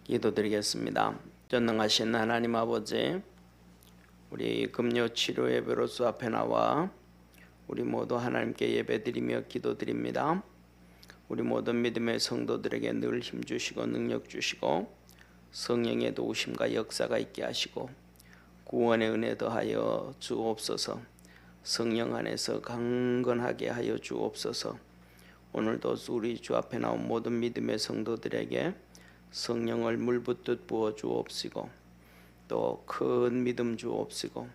기도드리겠습니다. 전능하신 하나님 아버지, 우리 금요 치료 예배로 주 앞에 나와 우리 모두 하나님께 예배드리며 기도드립니다. 우리 모든 믿음의 성도들에게 늘 힘주시고 능력 주시고 성령의 도우심과 역사가 있게 하시고 구원의 은혜 더하여 주옵소서. 성령 안에서 강건하게 하여 주옵소서. 오늘도 우리 주 앞에 나온 모든 믿음의 성도들에게 성령을 물붓듯 부어 주옵시고 또 큰 믿음 주옵시고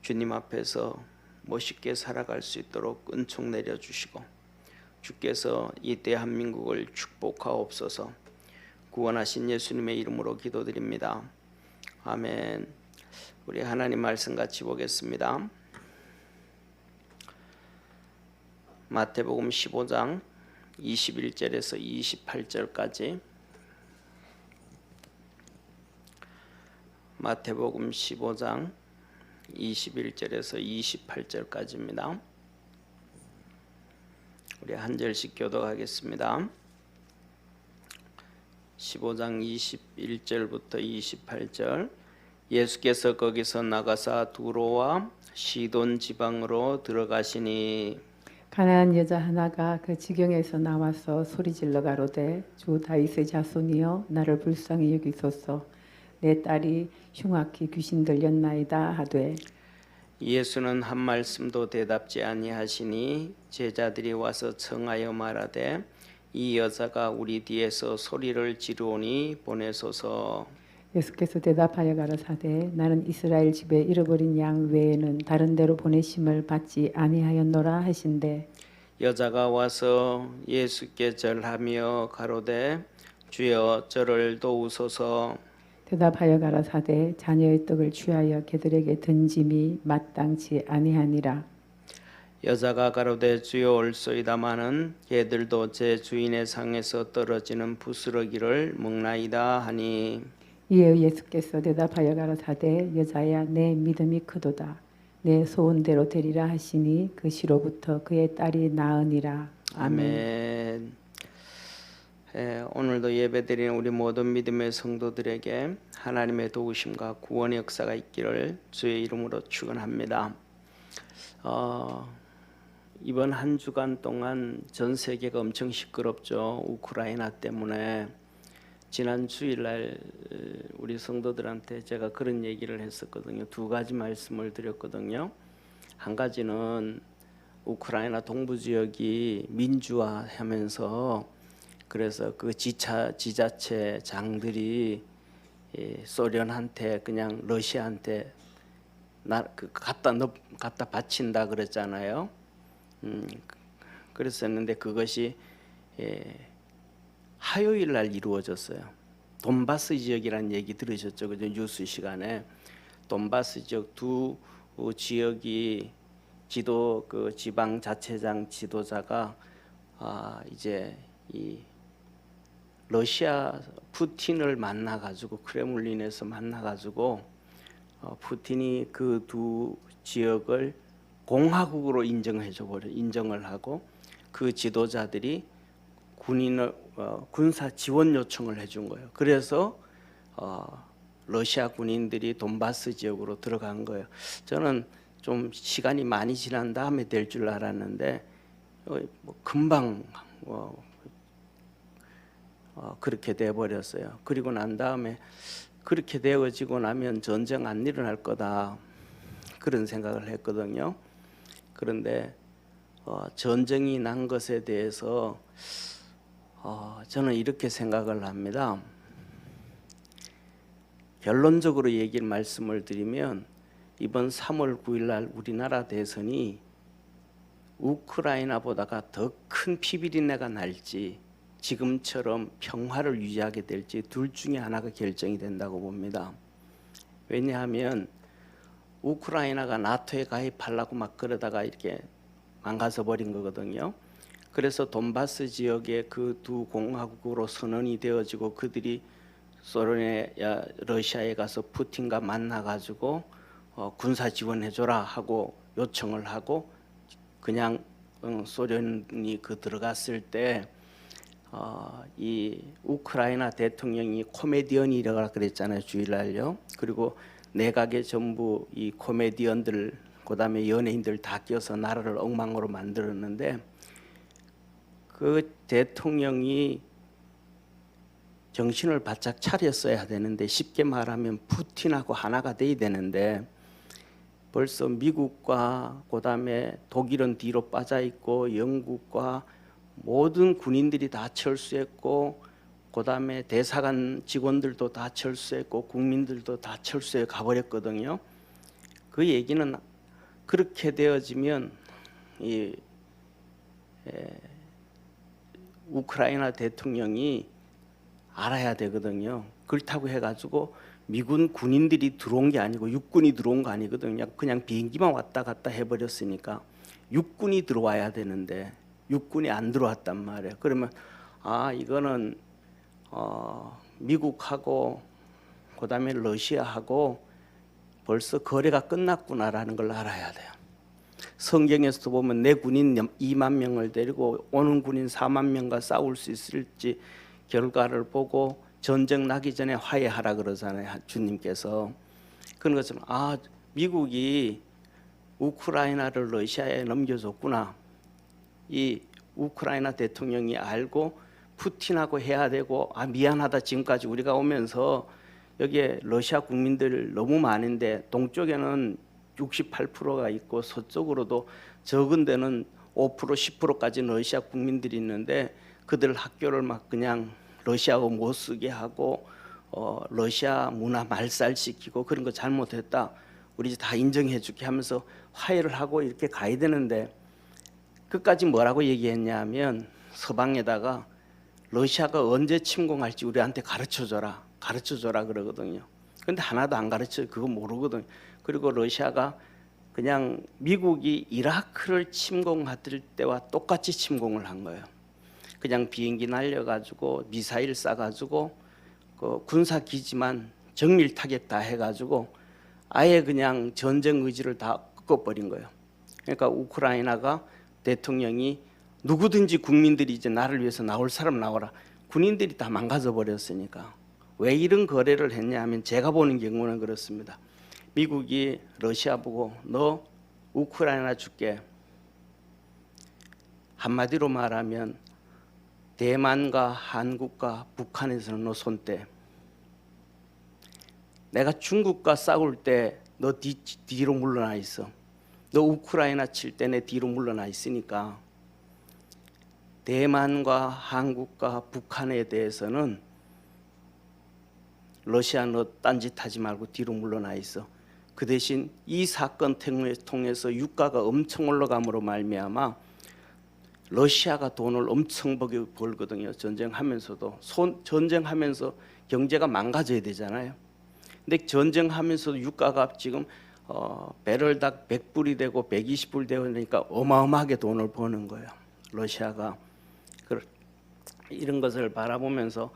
주님 앞에서 멋있게 살아갈 수 있도록 은총 내려주시고 주께서 이 대한민국을 축복하옵소서. 구원하신 예수님의 이름으로 기도드립니다. 아멘. 우리 하나님 말씀 같이 보겠습니다. 마태복음 15장 21절에서 28절까지 마태복음 15장 21절에서 28절까지입니다. 우리 한 절씩 교독하겠습니다. 15장 21절부터 28절. 예수께서 거기서 나가사 두로와 시돈 지방으로 들어가시니 가난한 여자 하나가 그 지경에서 나와서 소리질러 가로되 주 다윗의 자손이여 나를 불쌍히 여기소서. 내 딸이 흉악히 귀신 들렸나이다 하되 예수는 한 말씀도 대답지 아니하시니 제자들이 와서 청하여 말하되 이 여자가 우리 뒤에서 소리를 지르오니 보내소서. 예수께서 대답하여 가라사대 나는 이스라엘 집에 잃어버린 양 외에는 다른 데로 보내심을 받지 아니하였노라 하신대. 여자가 와서 예수께 절하며 가로되 주여 저를 도우소서. 대답하여 가라사대 자녀의 떡을 취하여 개들에게 던짐이 마땅치 아니하니라. 여자가 가로되 주여 올소이다마는 개들도 제 주인의 상에서 떨어지는 부스러기를 먹나이다 하니 이에 예수께서 대답하여 가라사대 여자야 내 믿음이 크도다. 내 소원대로 되리라 하시니 그 시로부터 그의 딸이 나으니라. 아멘. 오늘도 예배드리는 우리 모든 믿음의 성도들에게 하나님의 도우심과 구원의 역사가 있기를 주의 이름으로 축원합니다. 이번 한 주간 동안 전 세계가 엄청 시끄럽죠. 우크라이나 때문에. 지난 주일날 우리 성도들한테 제가 그런 얘기를 했었거든요. 두 가지 말씀을 드렸거든요. 한 가지는 우크라이나 동부 지역이 민주화하면서 그래서 그 지자체 장들이 소련한테 그냥 러시아한테 갖다 바친다 그랬잖아요. 그랬었는데 그것이 화요일 날 이루어졌어요. 돈바스 지역이라는 얘기 들으셨죠? 그죠? 뉴스 시간에 돈바스 지역 두 지역이 그 지방 자치장 지도자가 이제 이 러시아 푸틴을 만나가지고 크레물린에서 만나가지고 푸틴이 그 두 지역을 공화국으로 인정을 하고 그 지도자들이 군사 지원 요청을 해준 거예요. 그래서 러시아 군인들이 돈바스 지역으로 들어간 거예요. 저는 좀 시간이 많이 지난 다음에 될 줄 알았는데 금방 그렇게 돼 버렸어요. 그리고 난 다음에 그렇게 되어지고 나면 전쟁 안 일어날 거다 그런 생각을 했거든요. 그런데 전쟁이 난 것에 대해서 저는 이렇게 생각을 합니다. 결론적으로 말씀을 드리면 이번 3월 9일 날 우리나라 대선이 우크라이나보다가 더 큰 피비린내가 날지 지금처럼 평화를 유지하게 될지 둘 중에 하나가 결정이 된다고 봅니다. 왜냐하면 우크라이나가 나토에 가입하려고 막 그러다가 이렇게 망가져 버린 거거든요. 그래서 돈바스 지역의 그 두 공화국으로 선언이 되어지고 그들이 러시아에 가서 푸틴과 만나가지고 군사 지원해줘라 하고 요청을 하고 그냥 소련이 들어갔을 때 이 우크라이나 대통령이 코미디언이라고 그랬잖아요, 주일날요. 그리고 내각에 전부 이 코미디언들, 그다음에 연예인들 다 껴서 나라를 엉망으로 만들었는데, 그 대통령이 정신을 바짝 차렸어야 되는데, 쉽게 말하면 푸틴하고 하나가 돼야 되는데, 벌써 미국과 그다음에 독일은 뒤로 빠져 있고 영국과 모든 군인들이 다 철수했고, 그다음에 대사관 직원들도 다 철수했고 국민들도 다 철수해 가버렸거든요. 그 얘기는 그렇게 되어지면 이 우크라이나 대통령이 알아야 되거든요. 그렇다고 해가지고 미군 군인들이 들어온 게 아니고 육군이 들어온 거 아니거든요. 그냥 비행기만 왔다 갔다 해버렸으니까 육군이 들어와야 되는데 육군이 안 들어왔단 말이에요. 그러면 이거는 미국하고 그다음에 러시아하고 벌써 거래가 끝났구나라는 걸 알아야 돼요. 성경에서도 보면 내 군인 2만 명을 데리고 오는 군인 4만 명과 싸울 수 있을지 결과를 보고 전쟁 나기 전에 화해하라 그러잖아요, 주님께서. 그런 것처럼 미국이 우크라이나를 러시아에 넘겨줬구나. 이 우크라이나 대통령이 알고 푸틴하고 해야 되고, 미안하다, 지금까지 우리가 오면서 여기에 러시아 국민들 너무 많은데 동쪽에는 68%가 있고 서쪽으로도 적은 데는 5% 10%까지 러시아 국민들이 있는데, 그들 학교를 막 그냥 러시아어 못 쓰게 하고 러시아 문화 말살시키고 그런 거 잘못했다, 우리 이제 다 인정해 줄게 하면서 화해를 하고 이렇게 가야 되는데, 끝까지 뭐라고 얘기했냐면 서방에다가 러시아가 언제 침공할지 우리한테 가르쳐줘라 그러거든요. 근데 하나도 안 가르쳐, 그거 모르거든요. 그리고 러시아가 그냥 미국이 이라크를 침공할 때와 똑같이 침공을 한 거예요. 그냥 비행기 날려가지고 미사일 쏴가지고 그 군사 기지만 정밀 타격 다 해가지고 아예 그냥 전쟁 의지를 다 꺾어버린 거예요. 그러니까 우크라이나가 대통령이 누구든지 국민들이 이제 나를 위해서 나올 사람 나오라, 군인들이 다 망가져 버렸으니까. 왜 이런 거래를 했냐 하면 제가 보는 경우는 그렇습니다. 미국이 러시아 보고 너 우크라이나 줄게, 한마디로 말하면 대만과 한국과 북한에서는 너 손대, 내가 중국과 싸울 때 너 뒤로 물러나 있어, 너 우크라이나 칠 때 내 뒤로 물러나 있으니까 대만과 한국과 북한에 대해서는 러시아 너 딴짓하지 말고 뒤로 물러나 있어. 그 대신 이 사건 통해서 유가가 엄청 올라감으로 말미암아 러시아가 돈을 엄청 벌거든요. 전쟁하면서도 전쟁하면서 경제가 망가져야 되잖아요. 근데 전쟁하면서도 유가가 지금 배럴당 100불이 되고 120불 되고 그러니까 어마어마하게 돈을 버는 거예요, 러시아가. 이런 것을 바라보면서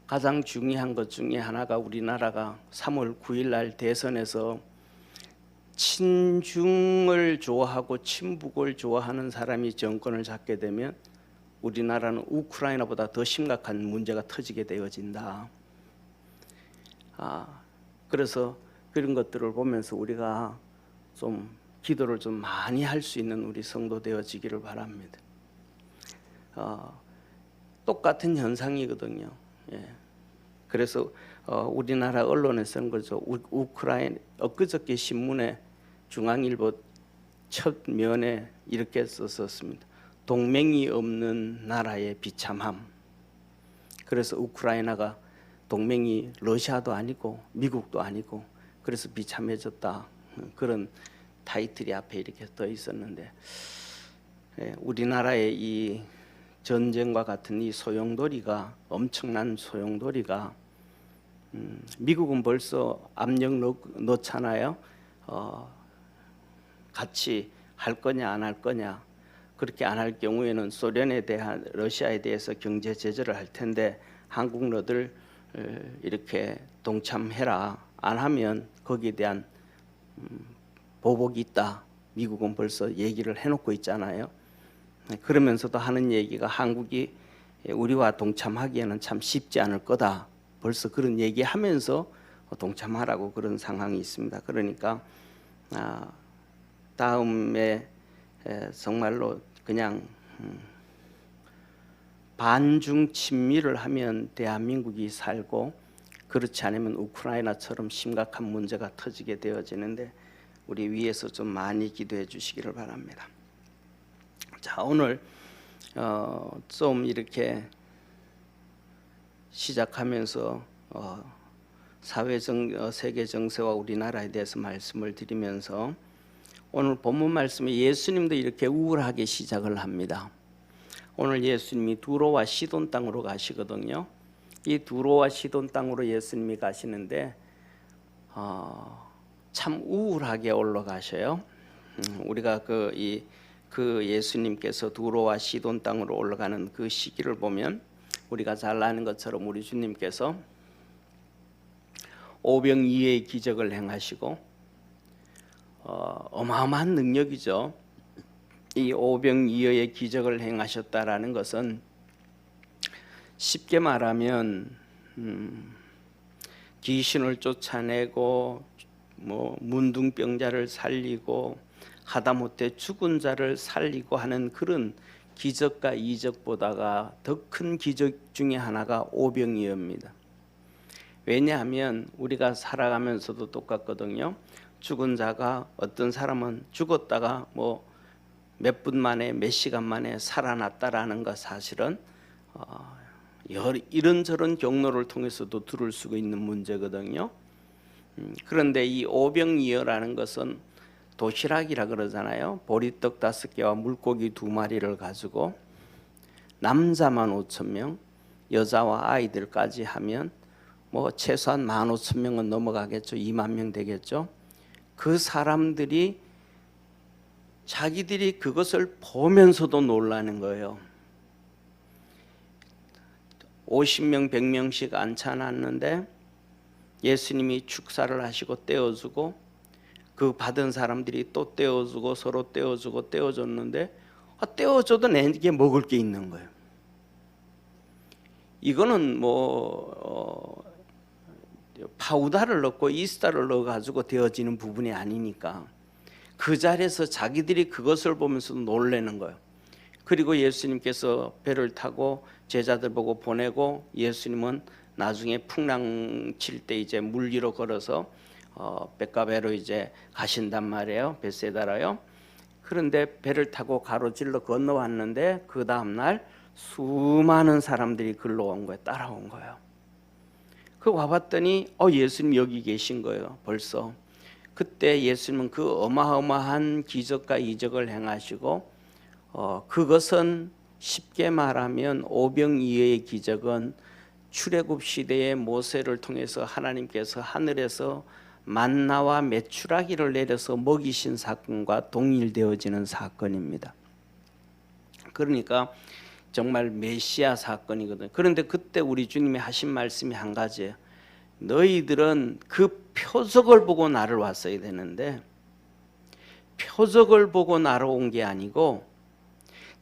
가장 중요한 것 중에 하나가, 우리나라가 3월 9일 날 대선에서 친중을 좋아하고 친북을 좋아하는 사람이 정권을 잡게 되면 우리나라는 우크라이나보다 더 심각한 문제가 터지게 되어진다. 그래서 그런 것들을 보면서 우리가 좀 기도를 좀 많이 할 수 있는 우리 성도 되어지기를 바랍니다. 똑같은 현상이거든요. 예. 그래서 우리나라 언론에서는 그렇죠. 우크라이나 엊그저께 신문에 중앙일보 첫 면에 이렇게 썼습니다. 동맹이 없는 나라의 비참함. 그래서 우크라이나가 동맹이 러시아도 아니고 미국도 아니고 그래서 비참해졌다, 그런 타이틀이 앞에 이렇게 떠 있었는데, 우리나라의 이 전쟁과 같은 이 소용돌이가, 엄청난 소용돌이가, 미국은 벌써 압력 넣잖아요. 같이 할 거냐 안 할 거냐. 그렇게 안 할 경우에는 소련에 대한, 러시아에 대해서 경제 제재를 할 텐데 한국 너들 이렇게 동참해라, 안 하면 거기에 대한 보복이 있다, 미국은 벌써 얘기를 해놓고 있잖아요. 그러면서도 하는 얘기가 한국이 우리와 동참하기에는 참 쉽지 않을 거다. 벌써 그런 얘기하면서 동참하라고 그런 상황이 있습니다. 그러니까 다음에 정말로 그냥 반중 친미를 하면 대한민국이 살고, 그렇지 않으면 우크라이나처럼 심각한 문제가 터지게 되어지는데 우리 위에서 좀 많이 기도해 주시기를 바랍니다. 자, 오늘 좀 이렇게 시작하면서 세계 정세와 우리나라에 대해서 말씀을 드리면서, 오늘 본문 말씀에 예수님도 이렇게 우울하게 시작을 합니다. 오늘 예수님이 두로와 시돈 땅으로 가시거든요. 이 두로와 시돈 땅으로 예수님이 가시는데 참 우울하게 올라가셔요. 우리가 그 예수님께서 두로와 시돈 땅으로 올라가는 그 시기를 보면 우리가 잘 아는 것처럼 우리 주님께서 오병이어의 기적을 행하시고, 어마어마한 능력이죠. 이 오병이어의 기적을 행하셨다라는 것은 쉽게 말하면 귀신을 쫓아내고 문둥병자를 살리고 하다못해 죽은 자를 살리고 하는 그런 기적과 이적보다가 더 큰 기적 중에 하나가 오병이어입니다. 왜냐하면 우리가 살아가면서도 똑같거든요. 죽은 자가, 어떤 사람은 죽었다가 몇 분 만에 몇 시간 만에 살아났다라는 것, 사실은 이런저런 경로를 통해서도 들을 수가 있는 문제거든요. 그런데 이 오병이어라는 것은 도시락이라 그러잖아요. 보리떡 5개와 물고기 2마리를 가지고 남자만 5,000명, 여자와 아이들까지 하면 최소한 15,000명은 넘어가겠죠. 2만 명 되겠죠. 그 사람들이 자기들이 그것을 보면서도 놀라는 거예요. 50명, 100명씩 앉혀놨는데 예수님이 축사를 하시고 떼어주고, 그 받은 사람들이 또 떼어주고 서로 떼어주고 떼어줬는데 떼어줘도 내게 먹을 게 있는 거예요. 이거는 파우다를 넣고 이스타를 넣어가지고 되어지는 부분이 아니니까 그 자리에서 자기들이 그것을 보면서 놀라는 거예요. 그리고 예수님께서 배를 타고 제자들 보고 보내고, 예수님은 나중에 풍랑 칠 때 이제 물 위로 걸어서 벳가베로 이제 가신단 말이에요. 벳세다라요. 그런데 배를 타고 가로질러 건너왔는데 그 다음날 수많은 사람들이 글러온 거예요. 따라온 거예요. 그 와봤더니 예수님 여기 계신 거예요. 벌써. 그때 예수님은 그 어마어마한 기적과 이적을 행하시고, 그것은 쉽게 말하면 오병이어의 기적은 출애굽 시대의 모세를 통해서 하나님께서 하늘에서 만나와 메추라기를 내려서 먹이신 사건과 동일되어지는 사건입니다. 그러니까 정말 메시아 사건이거든요. 그런데 그때 우리 주님이 하신 말씀이 한 가지예요. 너희들은 그 표적을 보고 나를 왔어야 되는데, 표적을 보고 나로 온 게 아니고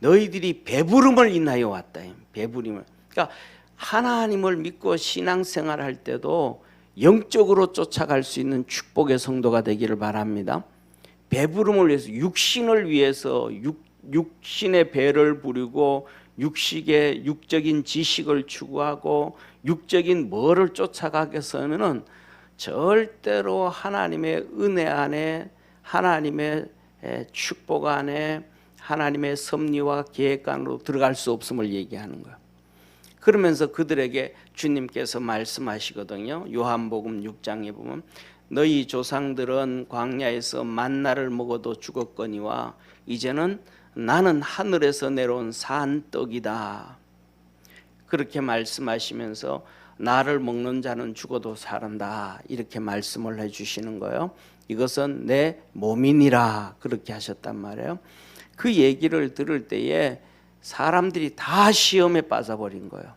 너희들이 배부름을 인하여 왔다. 배부름을. 그러니까 하나님을 믿고 신앙생활할 때도 영적으로 쫓아갈 수 있는 축복의 성도가 되기를 바랍니다. 배부름을 위해서, 육신을 위해서 육신의 배를 부리고 육적인 지식을 추구하고 육적인 뭐를 쫓아가게 해서는 절대로 하나님의 은혜 안에, 하나님의 축복 안에, 하나님의 섭리와 계획 안으로 들어갈 수 없음을 얘기하는 거예요. 그러면서 그들에게 주님께서 말씀하시거든요. 요한복음 6장에 보면 너희 조상들은 광야에서 만나를 먹어도 죽었거니와 이제는 나는 하늘에서 내려온 산 떡이다. 그렇게 말씀하시면서 나를 먹는 자는 죽어도 살한다, 이렇게 말씀을 해주시는 거예요. 이것은 내 몸이니라, 그렇게 하셨단 말이에요. 그 얘기를 들을 때에 사람들이 다 시험에 빠져버린 거예요.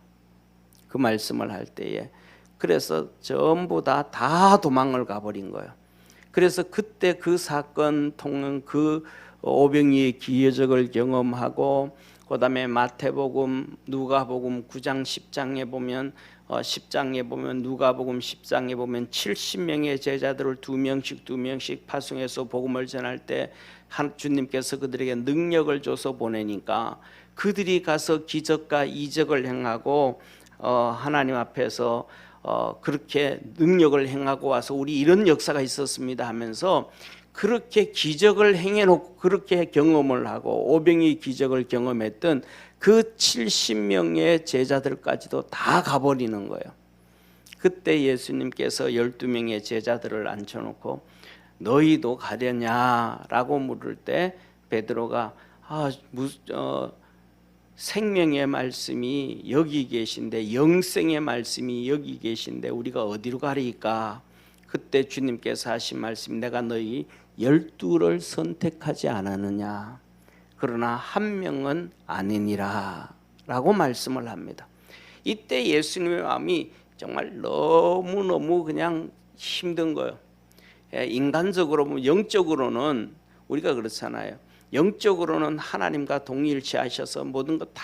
그 말씀을 할 때에. 그래서 전부 다 도망을 가버린 거예요. 그래서 그때 그 사건 통한 그 오병이의 기적을 경험하고 그다음에 마태복음, 누가복음 9장 10장에 보면 10장에 보면 누가복음 10장에 보면 70명의 제자들을 두 명씩 파송해서 복음을 전할 때 주님께서 그들에게 능력을 줘서 보내니까 그들이 가서 기적과 이적을 행하고 하나님 앞에서 그렇게 능력을 행하고 와서 우리 이런 역사가 있었습니다 하면서 그렇게 기적을 행해놓고 그렇게 경험을 하고 오병이 기적을 경험했던 그 70명의 제자들까지도 다 가버리는 거예요. 그때 예수님께서 12명의 제자들을 앉혀놓고 너희도 가려냐라고 물을 때 베드로가 생명의 말씀이 여기 계신데 영생의 말씀이 여기 계신데 우리가 어디로 가리까? 그때 주님께서 하신 말씀이 내가 너희 12를 선택하지 않았느냐 그러나 한 명은 아니니라 라고 말씀을 합니다. 이때 예수님의 마음이 정말 너무너무 그냥 힘든 거예요. 인간적으로 영적으로는 우리가 그렇잖아요. 영적으로는 하나님과 동일시하셔서 모든 것 다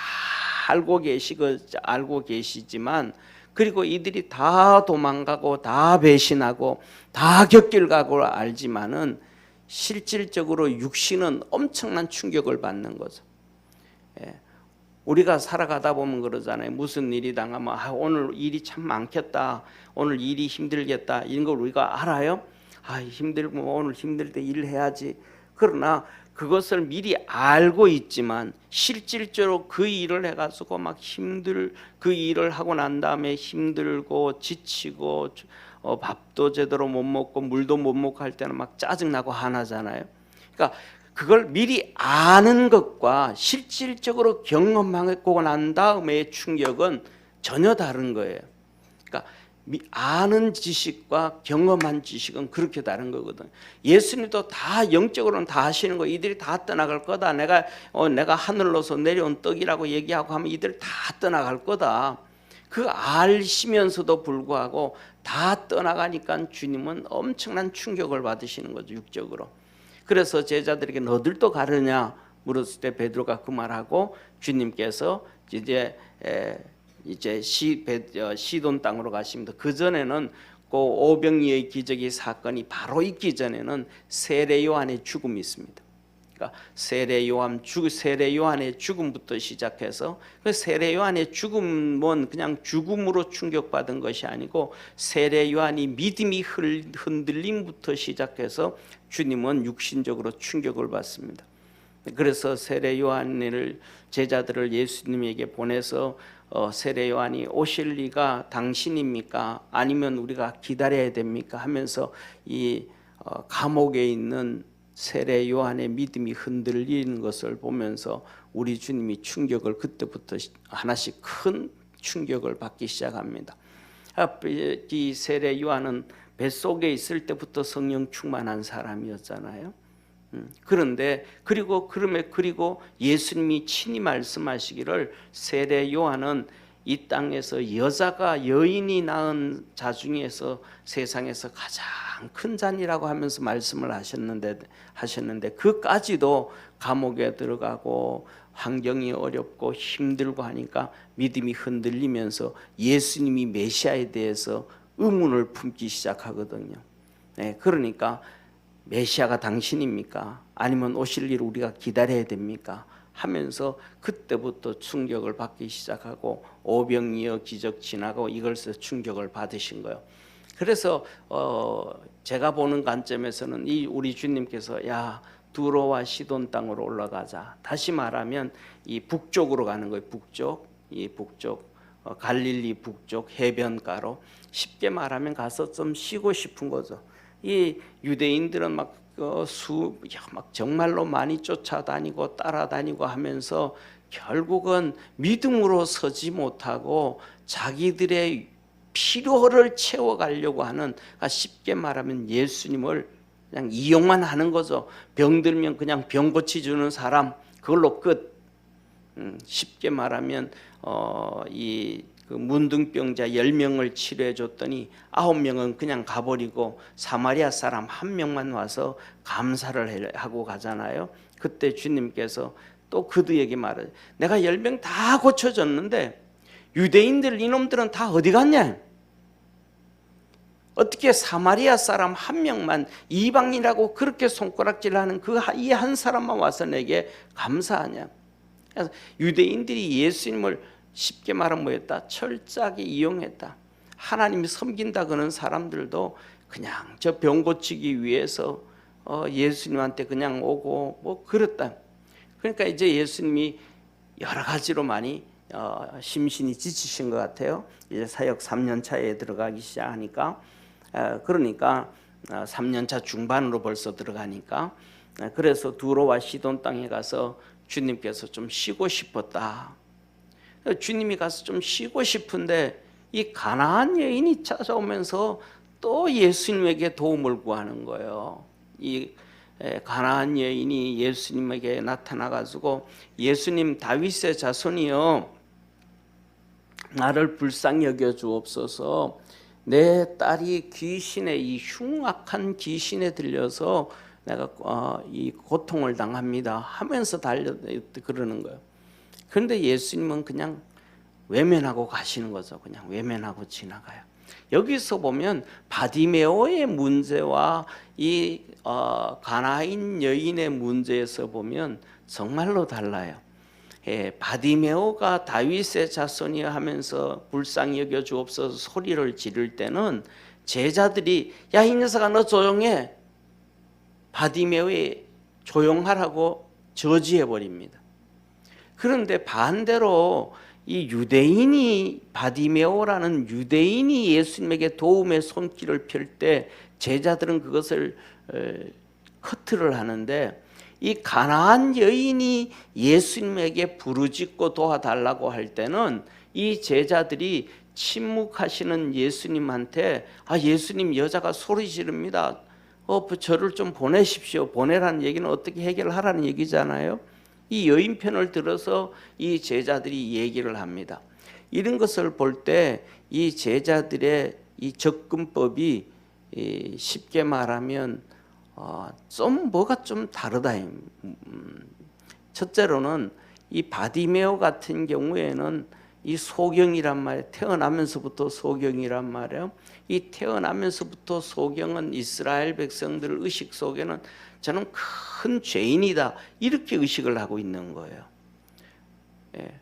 알고 계시지만 그리고 이들이 다 도망가고 다 배신하고 다 곁길 가고 알지만은 실질적으로 육신은 엄청난 충격을 받는 거죠. 우리가 살아가다 보면 그러잖아요. 무슨 일이 당하면 오늘 일이 참 많겠다. 오늘 일이 힘들겠다. 이런 걸 우리가 알아요. 힘들고 오늘 힘들 때 일을 해야지. 그러나 그것을 미리 알고 있지만 실질적으로 그 일을 해가지고 막 그 일을 하고 난 다음에 힘들고 지치고 밥도 제대로 못 먹고 물도 못 먹고 할 때는 막 짜증나고 화나잖아요. 그러니까 그걸 미리 아는 것과 실질적으로 경험하고 난 다음의 충격은 전혀 다른 거예요. 그러니까 아는 지식과 경험한 지식은 그렇게 다른 거거든. 예수님도 다 영적으로는 다 하시는 거. 이들이 다 떠나갈 거다. 내가 하늘로서 내려온 떡이라고 얘기하고 하면 이들 다 떠나갈 거다. 그 아시면서도 불구하고 다 떠나가니까 주님은 엄청난 충격을 받으시는 거죠, 육적으로. 그래서 제자들에게 너들도 가느냐 물었을 때 베드로가 그 말하고 주님께서 이제 시돈 땅으로 가십니다. 그 전에는 그 오병이의 기적의 사건이 바로 있기 전에는 세례 요한의 죽음이 있습니다. 그러니까 세례 요한의 죽음부터 시작해서 그 세례 요한의 죽음은 그냥 죽음으로 충격받은 것이 아니고 세례 요한이 믿음이 흔들림부터 시작해서 주님은 육신적으로 충격을 받습니다. 그래서 세례 요한을 제자들을 예수님에게 보내서 세례 요한이 오실 리가 당신입니까? 아니면 우리가 기다려야 됩니까? 하면서 이 감옥에 있는 세례 요한의 믿음이 흔들리는 것을 보면서 우리 주님이 충격을 그때부터 하나씩 큰 충격을 받기 시작합니다. 이 세례 요한은 뱃속에 있을 때부터 성령 충만한 사람이었잖아요. 그런데 그리고 예수님이 친히 말씀하시기를 세례 요한은 이 땅에서 여인이 낳은 자 중에서 세상에서 가장 큰 잔이라고 하면서 말씀을 하셨는데 그까지도 감옥에 들어가고 환경이 어렵고 힘들고 하니까 믿음이 흔들리면서 예수님이 메시아에 대해서 의문을 품기 시작하거든요. 그러니까 메시아가 당신입니까? 아니면 오실 일을 우리가 기다려야 됩니까? 하면서 그때부터 충격을 받기 시작하고 오병이어 기적 지나고 이걸서 충격을 받으신 거예요. 그래서 제가 보는 관점에서는 우리 주님께서 야 두로와 시돈 땅으로 올라가자. 다시 말하면 이 북쪽으로 가는 거예요. 북쪽 갈릴리 북쪽 해변가로 쉽게 말하면 가서 좀 쉬고 싶은 거죠. 이 유대인들은 막 정말로 많이 쫓아다니고 따라다니고 하면서 결국은 믿음으로 서지 못하고 자기들의 필요를 채워가려고 하는, 쉽게 말하면 예수님을 그냥 이용만 하는 거죠. 병들면 그냥 병 고쳐주는 사람, 그걸로 끝. 쉽게 말하면 그 문둥병자 10명을 치료해 줬더니 9명은 그냥 가버리고 사마리아 사람 1명만 와서 감사를 하고 가잖아요. 그때 주님께서 또 그들에게 말하죠. 내가 10명 다 고쳐줬는데 유대인들 이놈들은 다 어디 갔냐? 어떻게 사마리아 사람 한 명만 이방인이라고 그렇게 손가락질하는 그 이 한 사람만 와서 내게 감사하냐? 그래서 유대인들이 예수님을 쉽게 말하면 뭐였다? 철저하게 이용했다. 하나님이 섬긴다 그런 사람들도 그냥 저 병 고치기 위해서 예수님한테 그냥 오고 뭐 그랬다. 그러니까 이제 예수님이 여러 가지로 많이 심신이 지치신 것 같아요. 이제 사역 3년 차에 들어가기 시작하니까 그러니까 3년 차 중반으로 벌써 들어가니까 그래서 두로와 시돈 땅에 가서 주님께서 좀 쉬고 싶었다. 주님이 가서 좀 쉬고 싶은데 이 가나안 여인이 찾아오면서 또 예수님에게 도움을 구하는 거예요. 이 가나안 여인이 예수님에게 나타나가지고 예수님 다윗의 자손이여 나를 불쌍히 여겨 주옵소서. 내 딸이 귀신에 이 흉악한 귀신에 들려서 내가 이 고통을 당합니다 하면서 그러는 거예요. 그런데 예수님은 그냥 외면하고 가시는 거죠. 그냥 외면하고 지나가요. 여기서 보면 바디메오의 문제와 이 가나안 여인의 문제에서 보면 정말로 달라요. 바디메오가 다윗의 자손이여 하면서 불쌍히 여겨 주옵소서 소리를 지를 때는 제자들이 야 이 녀석아 너 조용해. 바디메오에 조용하라고 저지해 버립니다. 그런데 반대로 이 유대인이 바디메오라는 유대인이 예수님에게 도움의 손길을 펼 때 제자들은 그것을 커트를 하는데 이 가나안 여인이 예수님에게 부르짖고 도와달라고 할 때는 이 제자들이 침묵하시는 예수님한테 예수님 여자가 소리 지릅니다. 저를 좀 보내십시오. 보내라는 얘기는 어떻게 해결하라는 얘기잖아요. 이 여인 편을 들어서 이 제자들이 얘기를 합니다. 이런 것을 볼 때 이 제자들의 이 접근법이 쉽게 말하면 좀 뭐가 좀 다르다. 첫째로는 이 바디메오 같은 경우에는 이 소경이란 말이에요. 태어나면서부터 소경이란 말이에요. 이 태어나면서부터 소경은 이스라엘 백성들 의식 속에는 저는 큰 죄인이다 이렇게 의식을 하고 있는 거예요.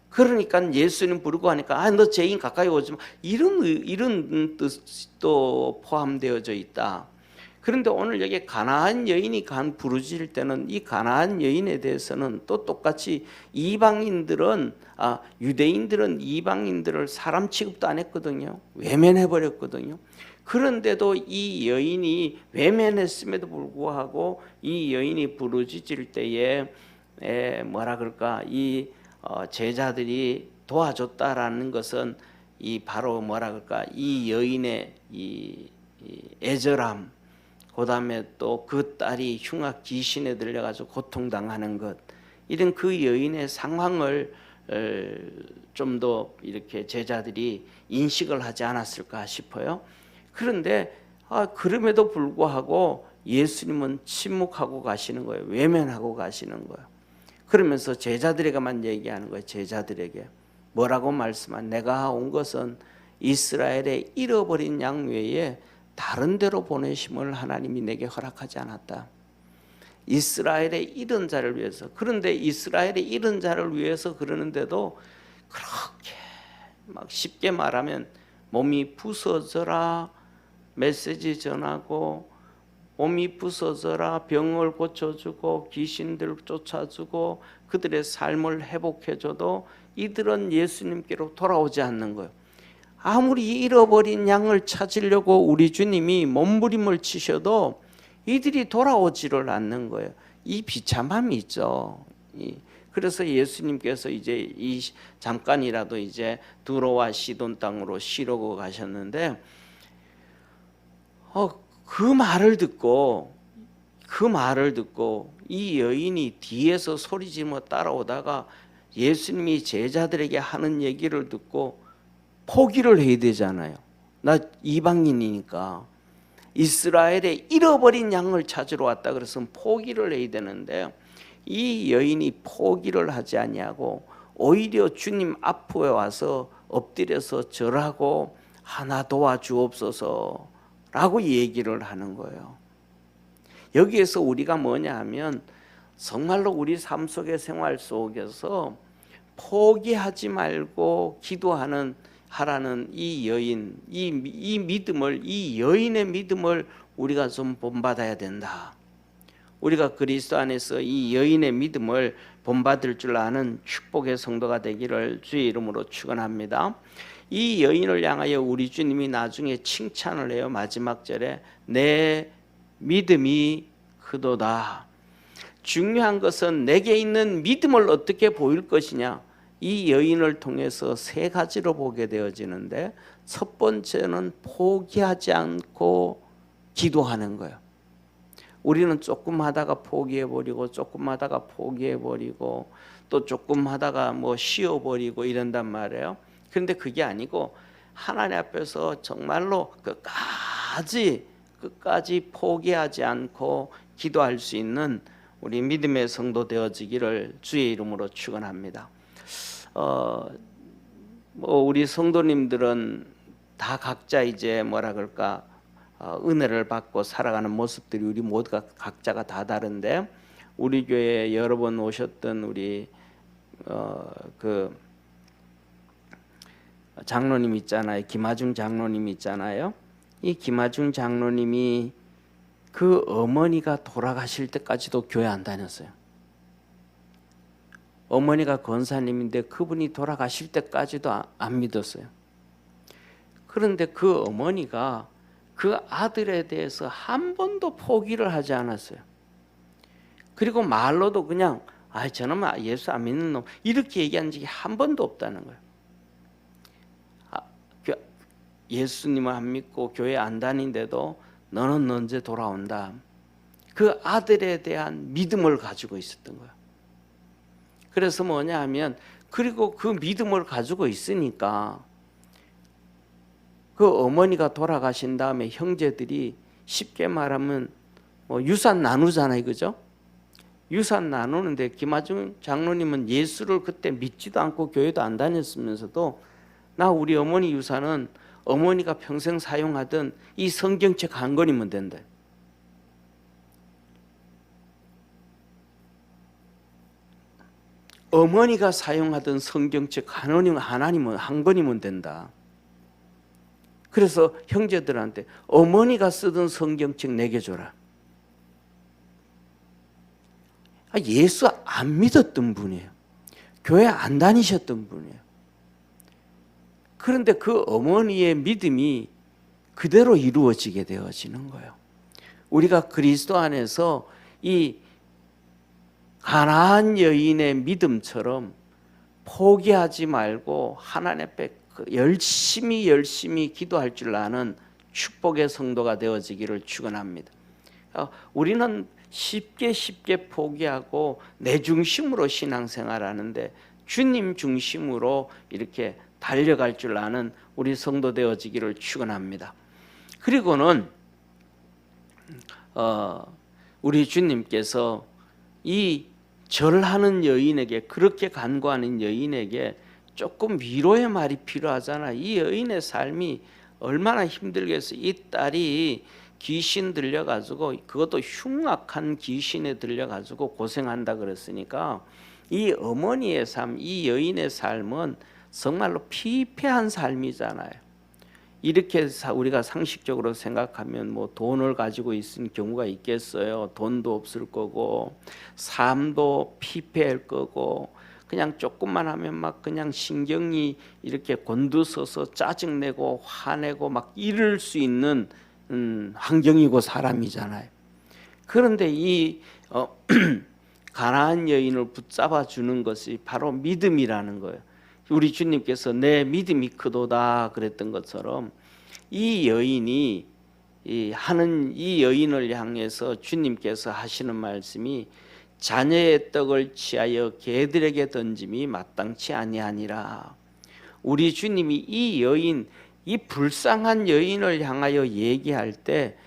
그러니까 예수님 부르고 하니까 너 죄인 가까이 오지 마 이런 뜻도 포함되어져 있다. 그런데 오늘 여기 가나안 여인이 부르짖을 때는 이 가나안 여인에 대해서는 또 똑같이 유대인들은 이방인들을 사람 취급도 안 했거든요. 외면해 버렸거든요. 그런데도 이 여인이 외면했음에도 불구하고 이 여인이 부르짖을 때에 뭐라 그럴까 이 제자들이 도와줬다라는 것은 이 바로 뭐라 그럴까 이 여인의 이 애절함, 그다음에 또 그 딸이 흉악 귀신에 들려가지고 고통당하는 것, 이런 그 여인의 상황을 좀 더 이렇게 제자들이 인식을 하지 않았을까 싶어요. 그런데 그럼에도 불구하고 예수님은 침묵하고 가시는 거예요. 외면하고 가시는 거예요. 그러면서 제자들에게만 얘기하는 거예요. 제자들에게 뭐라고 말씀한? 내가 온 것은 이스라엘의 잃어버린 양 외에 다른 데로 보내심을 하나님이 내게 허락하지 않았다. 이스라엘의 잃은 자를 위해서. 그런데 이스라엘의 잃은 자를 위해서 그러는데도 그렇게 막 쉽게 말하면 몸이 부서져라 메시지 전하고, 몸이 부서져라 병을 고쳐주고 귀신들 쫓아주고 그들의 삶을 회복해줘도 이들은 예수님께로 돌아오지 않는 거예요. 아무리 잃어버린 양을 찾으려고 우리 주님이 몸부림을 치셔도 이들이 돌아오지를 않는 거예요. 이 비참함이 있죠. 그래서 예수님께서 이제 잠깐이라도 이제 두로와 시돈 땅으로 쉬려고 가셨는데 그 말을 듣고 이 여인이 뒤에서 소리지르며 따라오다가 예수님이 제자들에게 하는 얘기를 듣고 포기를 해야 되잖아요. 나 이방인이니까 이스라엘의 잃어버린 양을 찾으러 왔다 그래서 포기를 해야 되는데 이 여인이 포기를 하지 아니하고 오히려 주님 앞에 와서 엎드려서 절하고 하나 도와주옵소서라고 얘기를 하는 거예요. 여기에서 우리가 뭐냐 하면 정말로 우리 삶 속의 생활 속에서 포기하지 말고 기도하는 하라는 이 여인, 이 믿음을, 이 여인의 믿음을 우리가 좀 본받아야 된다. 우리가 그리스도 안에서 이 여인의 믿음을 본받을 줄 아는 축복의 성도가 되기를 주의 이름으로 축원합니다. 이 여인을 향하여 우리 주님이 나중에 칭찬을 해요. 마지막 절에 내 믿음이 크도다. 중요한 것은 내게 있는 믿음을 어떻게 보일 것이냐. 이 여인을 통해서 세 가지로 보게 되어지는데, 첫 번째는 포기하지 않고 기도하는 거예요. 우리는 조금 하다가 포기해버리고 조금 하다가 포기해버리고 또 조금 하다가 뭐 쉬어버리고 이런단 말이에요. 그런데 그게 아니고 하나님 앞에서 정말로 끝까지 포기하지 않고 기도할 수 있는 우리 믿음의 성도 되어지기를 주의 이름으로 축원합니다. 뭐 우리 성도님들은 다 각자 이제 뭐라 그럴까 은혜를 받고 살아가는 모습들이 우리 모두가 각자가 다 다른데, 우리 교회에 여러 번 오셨던 우리 그 장로님 있잖아요. 김하중 장로님 있잖아요. 이 김하중 장로님이 그 어머니가 돌아가실 때까지도 교회 안 다녔어요. 어머니가 권사님인데 그분이 돌아가실 때까지도 안 믿었어요. 그런데 그 어머니가 그 아들에 대해서 한 번도 포기를 하지 않았어요. 그리고 말로도 그냥 저놈은 예수 안 믿는 놈 이렇게 얘기한 적이 한 번도 없다는 거예요. 예수님을 안 믿고 교회 안 다닌데도 너는 언제 돌아온다. 그 아들에 대한 믿음을 가지고 있었던 거예요. 그래서 뭐냐 하면, 그리고 그 믿음을 가지고 있으니까 그 어머니가 돌아가신 다음에 형제들이 쉽게 말하면 뭐 유산 나누잖아요, 그죠? 유산 나누는데 김하중 장로님은 예수를 그때 믿지도 않고 교회도 안 다녔으면서도 우리 어머니 유산은 어머니가 평생 사용하던 이 성경책 한 권이면 된다. 어머니가 사용하던 성경책 한 권이면 된다. 그래서 형제들한테 어머니가 쓰던 성경책 내게 줘라. 예수 안 믿었던 분이에요. 교회 안 다니셨던 분이에요. 그런데 그 어머니의 믿음이 그대로 이루어지게 되어지는 거예요. 우리가 그리스도 안에서 이 가나안 여인의 믿음처럼 포기하지 말고 하나님 앞에 열심히 기도할 줄 아는 축복의 성도가 되어지기를 축원합니다. 우리는 쉽게 포기하고 내 중심으로 신앙생활하는데 주님 중심으로 이렇게 달려갈 줄 아는 우리 성도 되어지기를 축원합니다. 그리고는 우리 주님께서 이 절하는 여인에게, 그렇게 간구하는 여인에게 조금 위로의 말이 필요하잖아. 이 여인의 삶이 얼마나 힘들겠어. 이 딸이 귀신 들려가지고, 그것도 흉악한 귀신에 들려가지고 고생한다 그랬으니까 이 어머니의 삶, 이 여인의 삶은 정말로 피폐한 삶이잖아요. 이렇게 우리가 상식적으로 생각하면 뭐 돈을 가지고 있는 경우가 있겠어요. 돈도 없을 거고 삶도 피폐할 거고 그냥 조금만 하면 막 그냥 신경이 이렇게 곤두서서 짜증내고 화내고 막 이럴 수 있는 환경이고 사람이잖아요. 그런데 이 가나안 여인을 붙잡아 주는 것이 바로 믿음이라는 거예요. 우리 주님께서 내 믿음이 크도다 그랬던 것처럼 이 여인이 이 여인을 향해서 주님께서 하시는 말씀이 자녀의 떡을 취하여 개들에게 던짐이 마땅치 아니하니라. 우리 주님이 이 여인, 이 불쌍한 여인을 향하여 얘기할 때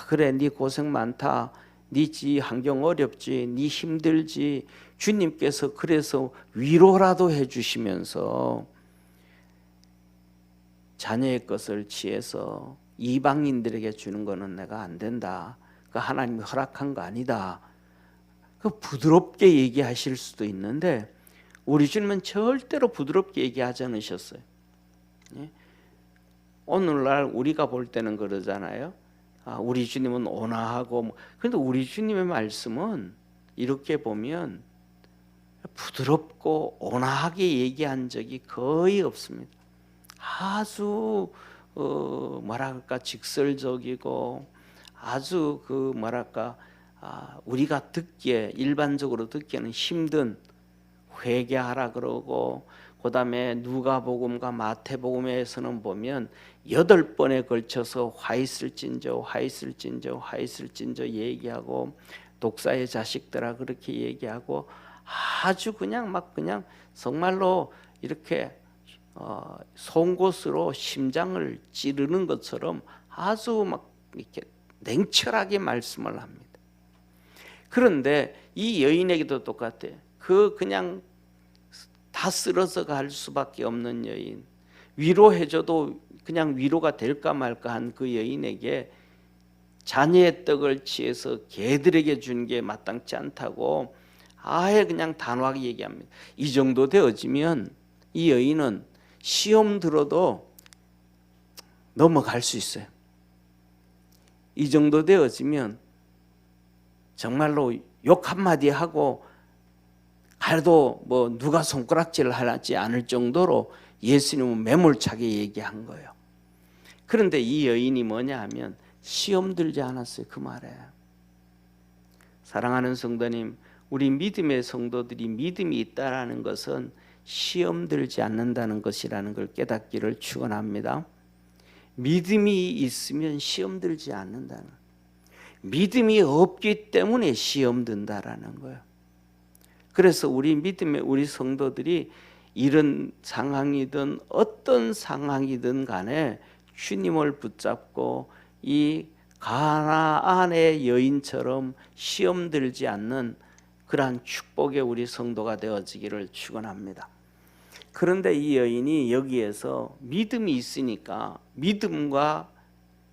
그래 네 고생 많다. 네 환경 어렵지, 네 힘들지. 주님께서 그래서 위로라도 해주시면서 자녀의 것을 취해서 이방인들에게 주는 거는 내가 안 된다. 그 하나님이 허락한 거 아니다. 그 부드럽게 얘기하실 수도 있는데 우리 주님은 절대로 부드럽게 얘기하지 않으셨어요. 예? 오늘날 우리가 볼 때는 그러잖아요. 우리 주님은 온화하고 그런데 우리 주님의 말씀은 이렇게 보면 부드럽고 온화하게 얘기한 적이 거의 없습니다. 아주 뭐랄까 직설적이고 아주 그 뭐랄까 우리가 듣기에 일반적으로 듣기에는 힘든 회개하라 그러고 그다음에 누가복음과 마태복음에서는 보면 8번에 걸쳐서 화 있을진저 얘기하고 독사의 자식들아 그렇게 얘기하고 아주 그냥 막 그냥 정말로 이렇게 송곳으로 심장을 찌르는 것처럼 아주 막 이렇게 냉철하게 말씀을 합니다. 그런데 이 여인에게도 똑같아요. 그냥 다 쓰러져 갈 수밖에 없는 여인, 위로해줘도 그냥 위로가 될까 말까 한 그 여인에게 자녀의 떡을 취해서 개들에게 준 게 마땅치 않다고 아예 그냥 단호하게 얘기합니다. 이 정도 되어지면 이 여인은 시험 들어도 넘어갈 수 있어요. 이 정도 되어지면 정말로 욕 한마디 하고 가도 뭐 누가 손가락질을 하지 않을 정도로 예수님은 매몰차게 얘기한 거예요. 그런데 이 여인이 뭐냐 하면 시험 들지 않았어요. 그 말에. 사랑하는 성도님, 우리 믿음의 성도들이 믿음이 있다라는 것은 시험 들지 않는다는 것이라는 걸 깨닫기를 축원합니다. 믿음이 있으면 시험 들지 않는다는 거예요. 믿음이 없기 때문에 시험 든다라는 거예요. 그래서 우리 믿음의 우리 성도들이 이런 상황이든 어떤 상황이든 간에 주님을 붙잡고 이 가나안의 여인처럼 시험 들지 않는 그러한 축복의 우리 성도가 되어지기를 축원합니다. 그런데 이 여인이 여기에서 믿음이 있으니까 믿음과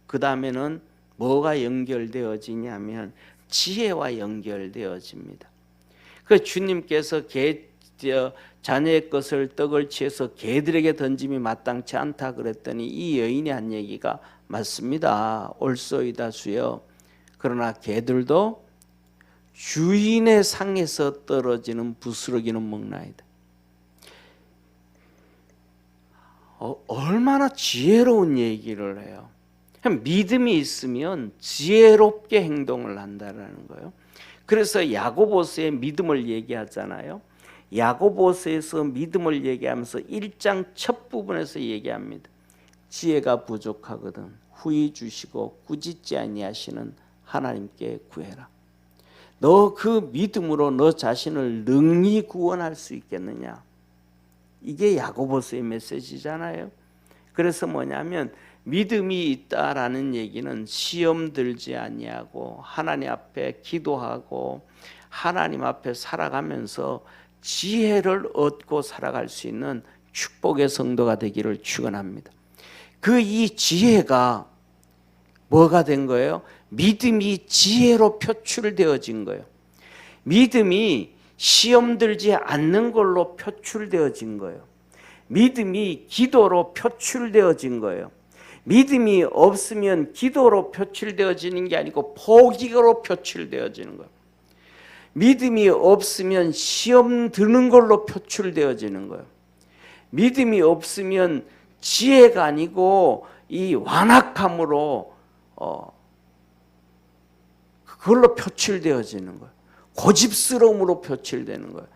그 다음에는 뭐가 연결되어지냐면 지혜와 연결되어집니다. 그 주님께서 자녀의 것을 떡을 취해서 개들에게 던짐이 마땅치 않다 그랬더니 이 여인이 한 얘기가 맞습니다. 옳소이다 주여. 그러나 개들도 주인의 상에서 떨어지는 부스러기는 먹나이다. 얼마나 지혜로운 얘기를 해요. 믿음이 있으면 지혜롭게 행동을 한다는 거예요. 그래서 야고보서의 믿음을 얘기하잖아요. 야고보서에서 믿음을 얘기하면서 1장 첫 부분에서 얘기합니다. 지혜가 부족하거든 후히 주시고 꾸짖지 아니하시는 하나님께 구해라. 너 그 믿음으로 너 자신을 능히 구원할 수 있겠느냐? 이게 야고보서의 메시지잖아요. 그래서 뭐냐면 믿음이 있다라는 얘기는 시험 들지 아니하고 하나님 앞에 기도하고 하나님 앞에 살아가면서 지혜를 얻고 살아갈 수 있는 축복의 성도가 되기를 축원합니다. 그 이 지혜가 뭐가 된 거예요? 믿음이 지혜로 표출되어진 거예요. 믿음이 시험 들지 않는 걸로 표출되어진 거예요. 믿음이 기도로 표출되어진 거예요. 믿음이 없으면 기도로 표출되어지는 게 아니고 포기로 표출되어지는 거예요. 믿음이 없으면 시험 드는 걸로 표출되어지는 거예요. 믿음이 없으면 지혜가 아니고 이 완악함으로 그걸로 표출되어지는 거예요. 고집스러움으로 표출되는 거예요.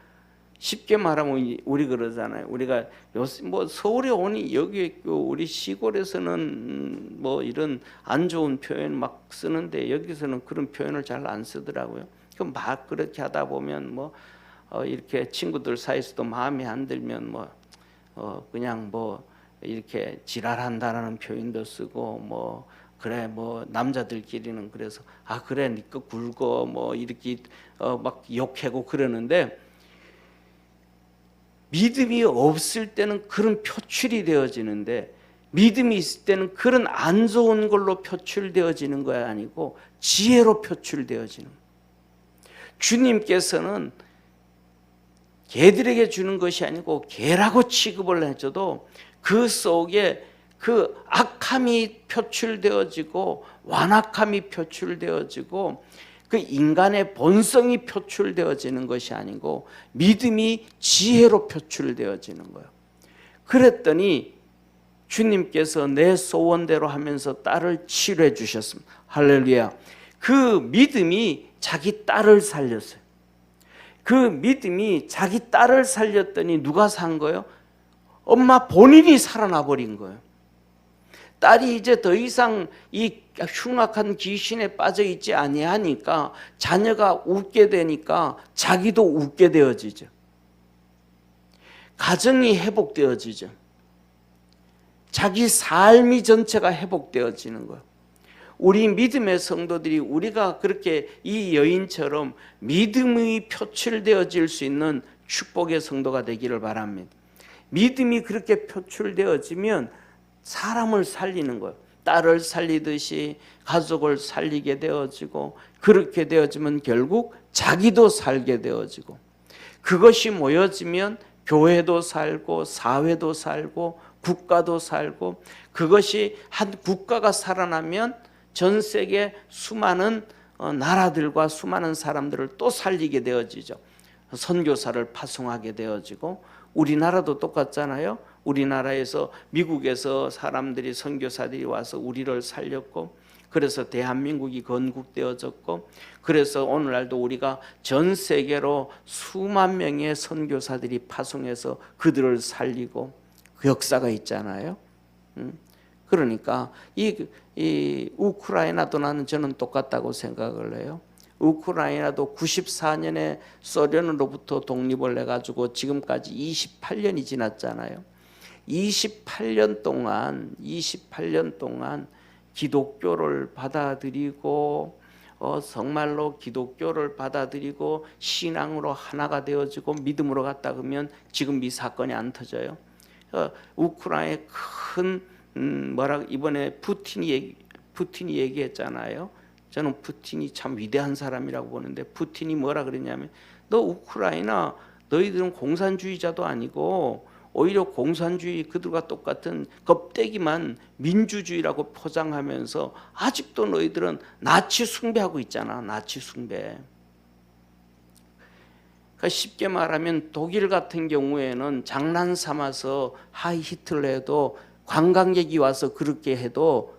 쉽게 말하면 우리 그러잖아요. 우리가 요새 뭐 서울에 오니 여기 우리 시골에서는 뭐 이런 안 좋은 표현 막 쓰는데 여기서는 그런 표현을 잘 안 쓰더라고요. 그럼 막 그렇게 하다 보면 뭐 이렇게 친구들 사이에서도 마음에 안 들면 뭐 그냥 뭐 이렇게 지랄한다라는 표현도 쓰고 뭐 그래 뭐 남자들끼리는 그래서 그래 니꺼 굵어 뭐 이렇게 막 욕하고 그러는데, 믿음이 없을 때는 그런 표출이 되어지는데, 믿음이 있을 때는 그런 안 좋은 걸로 표출되어지는 거야 아니고 지혜로 표출되어지는 거야. 주님께서는 개들에게 주는 것이 아니고 개라고 취급을 해줘도 그 속에 그 악함이 표출되어지고 완악함이 표출되어지고 그 인간의 본성이 표출되어지는 것이 아니고 믿음이 지혜로 표출되어지는 거예요. 그랬더니 주님께서 내 소원대로 하면서 딸을 치료해 주셨습니다. 할렐루야. 그 믿음이 자기 딸을 살렸어요. 그 믿음이 자기 딸을 살렸더니 누가 산 거예요? 엄마 본인이 살아나 버린 거예요. 딸이 이제 더 이상 이 흉악한 귀신에 빠져 있지 아니하니까 자녀가 웃게 되니까 자기도 웃게 되어지죠. 가정이 회복되어지죠. 자기 삶이 전체가 회복되어지는 거예요. 우리 믿음의 성도들이 우리가 그렇게 이 여인처럼 믿음이 표출되어질 수 있는 축복의 성도가 되기를 바랍니다. 믿음이 그렇게 표출되어지면 사람을 살리는 거예요. 딸을 살리듯이 가족을 살리게 되어지고, 그렇게 되어지면 결국 자기도 살게 되어지고, 그것이 모여지면 교회도 살고 사회도 살고 국가도 살고, 그것이 한 국가가 살아나면 전 세계 수많은 나라들과 수많은 사람들을 또 살리게 되어지죠. 선교사를 파송하게 되어지고, 우리나라도 똑같잖아요. 우리나라에서 미국에서 사람들이 선교사들이 와서 우리를 살렸고, 그래서 대한민국이 건국되어졌고, 그래서 오늘날도 우리가 전 세계로 수만 명의 선교사들이 파송해서 그들을 살리고 그 역사가 있잖아요. 그러니까 이 우크라이나도 저는 똑같다고 생각을 해요. 우크라이나도 94년에 소련으로부터 독립을 해가지고 지금까지 28년이 지났잖아요. 28년 동안 기독교를 받아들이고 정말로 기독교를 받아들이고 신앙으로 하나가 되어지고 믿음으로 갔다 그러면 지금 이 사건이 안 터져요. 우크라이나의 큰 이번에 푸틴이 얘기했잖아요. 저는 푸틴이 참 위대한 사람이라고 보는데, 푸틴이 뭐라 그랬냐면, 너 우크라이나 너희들은 공산주의자도 아니고 오히려 공산주의 그들과 똑같은 껍데기만 민주주의라고 포장하면서 아직도 너희들은 나치 숭배하고 있잖아. 나치 숭배. 그러니까 쉽게 말하면 독일 같은 경우에는 장난 삼아서 하이 히틀러도 관광객이 와서 그렇게 해도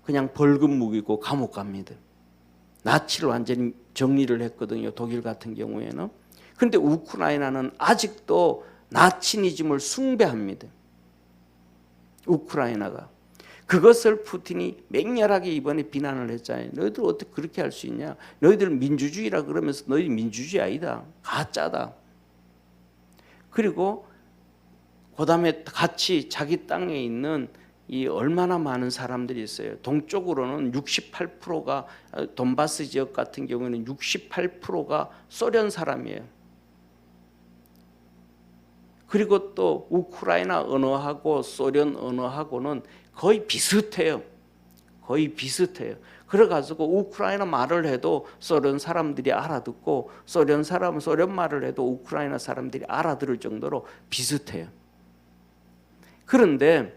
그냥 벌금 묵이고 감옥 갑니다. 나치를 완전히 정리를 했거든요. 독일 같은 경우에는. 그런데 우크라이나는 아직도 나치니즘을 숭배합니다. 우크라이나가. 그것을 푸틴이 맹렬하게 이번에 비난을 했잖아요. 너희들 어떻게 그렇게 할 수 있냐. 너희들 민주주의라 그러면서 너희 민주주의 아니다. 가짜다. 그리고 그 다음에 같이 자기 땅에 있는 이 얼마나 많은 사람들이 있어요. 동쪽으로는 68%가 돈바스 지역 같은 경우에는 68%가 소련 사람이에요. 그리고 또 우크라이나 언어하고 소련 언어하고는 거의 비슷해요. 거의 비슷해요. 그래가지고 우크라이나 말을 해도 소련 사람들이 알아듣고 소련 말을 해도 우크라이나 사람들이 알아들을 정도로 비슷해요. 그런데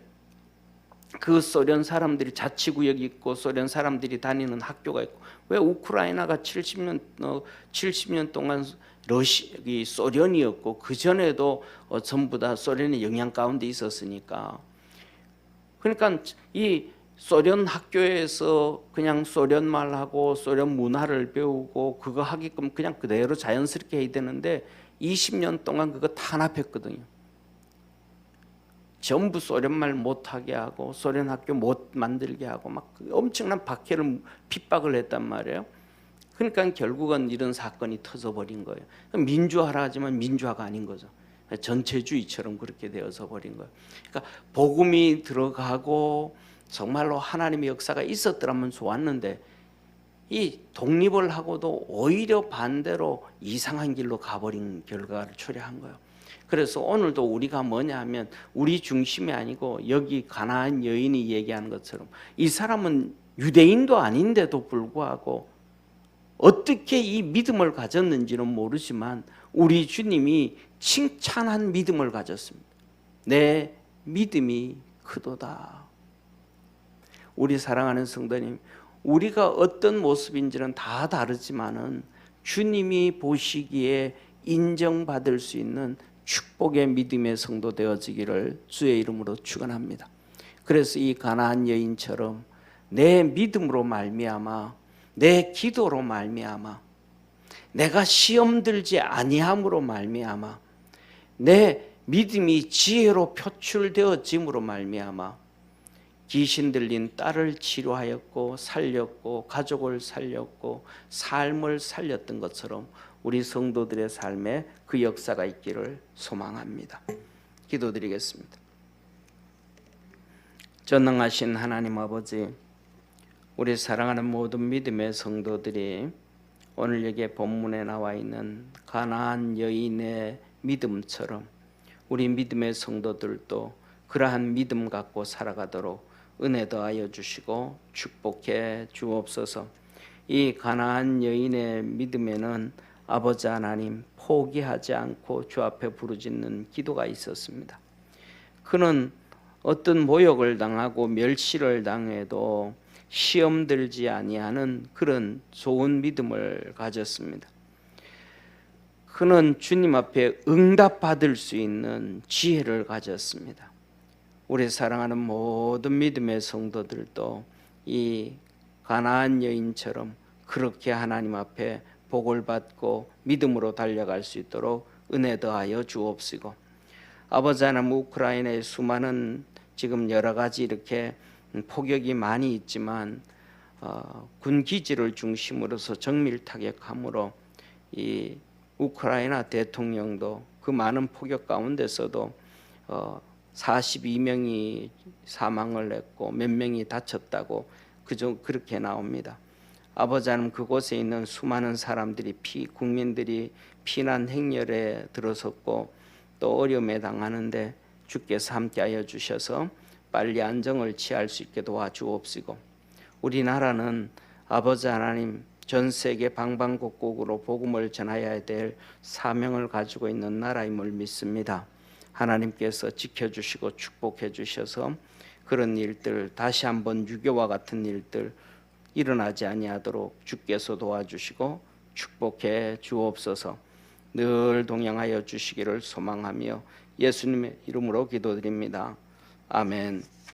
그 소련 사람들이 자치구역이 있고 소련 사람들이 다니는 학교가 있고, 왜 우크라이나가 70년 동안 소련이었고 그 전에도 전부 다 소련의 영향 가운데 있었으니까. 그러니까 이 소련 학교에서 그냥 소련 말하고 소련 문화를 배우고 그거 하게끔 그냥 그대로 자연스럽게 해야 되는데 20년 동안 그거 탄압했거든요. 전부 소련말 못하게 하고 소련 학교 못 만들게 하고 막 엄청난 박해를 핍박을 했단 말이에요. 그러니까 결국은 이런 사건이 터져버린 거예요. 민주화라 하지만 민주화가 아닌 거죠. 전체주의처럼 그렇게 되어서 버린 거예요. 그러니까 복음이 들어가고 정말로 하나님의 역사가 있었더라면 좋았는데 이 독립을 하고도 오히려 반대로 이상한 길로 가버린 결과를 초래한 거예요. 그래서 오늘도 우리가 뭐냐 하면 우리 중심이 아니고 여기 가나안 여인이 얘기하는 것처럼 이 사람은 유대인도 아닌데도 불구하고 어떻게 이 믿음을 가졌는지는 모르지만 우리 주님이 칭찬한 믿음을 가졌습니다. 내 믿음이 크도다. 우리 사랑하는 성도님, 우리가 어떤 모습인지는 다 다르지만은 주님이 보시기에 인정받을 수 있는 축복의 믿음의 성도 되어지기를 주의 이름으로 축원합니다. 그래서 이 가나안 여인처럼 내 믿음으로 말미암아, 내 기도로 말미암아, 내가 시험 들지 아니함으로 말미암아, 내 믿음이 지혜로 표출되어짐으로 말미암아 귀신 들린 딸을 치료하였고 살렸고 가족을 살렸고 삶을 살렸던 것처럼 우리 성도들의 삶에 그 역사가 있기를 소망합니다. 기도드리겠습니다. 전능하신 하나님 아버지, 우리 사랑하는 모든 믿음의 성도들이 오늘 여기 본문에 나와 있는 가나안 여인의 믿음처럼 우리 믿음의 성도들도 그러한 믿음 갖고 살아가도록 은혜 더하여 주시고 축복해 주옵소서. 이 가나안 여인의 믿음에는 아버지 하나님 포기하지 않고 주 앞에 부르짖는 기도가 있었습니다. 그는 어떤 모욕을 당하고 멸시를 당해도 시험 들지 아니하는 그런 좋은 믿음을 가졌습니다. 그는 주님 앞에 응답받을 수 있는 지혜를 가졌습니다. 우리 사랑하는 모든 믿음의 성도들도 이 가나안 여인처럼 그렇게 하나님 앞에 복을 받고 믿음으로 달려갈 수 있도록 은혜 더하여 주옵시고, 아버지 하나님 우크라이나의 수많은 지금 여러 가지 이렇게 폭격이 많이 있지만 군 기지를 중심으로서 정밀 타격함으로 이 우크라이나 대통령도 그 많은 폭격 가운데서도 42명이 사망을 했고 몇 명이 다쳤다고 그렇게 나옵니다. 아버지 하나님 그곳에 있는 수많은 사람들이 국민들이 피난 행렬에 들어섰고 또 어려움에 당하는데 주께서 함께하여 주셔서 빨리 안정을 취할 수 있게 도와주옵시고, 우리나라는 아버지 하나님 전 세계 방방곡곡으로 복음을 전하여야 될 사명을 가지고 있는 나라임을 믿습니다. 하나님께서 지켜주시고 축복해 주셔서 그런 일들, 다시 한번 유교와 같은 일들 일어나지 아니하도록 주께서 도와주시고 축복해 주옵소서. 늘 동행하여 주시기를 소망하며 예수님의 이름으로 기도드립니다. 아멘.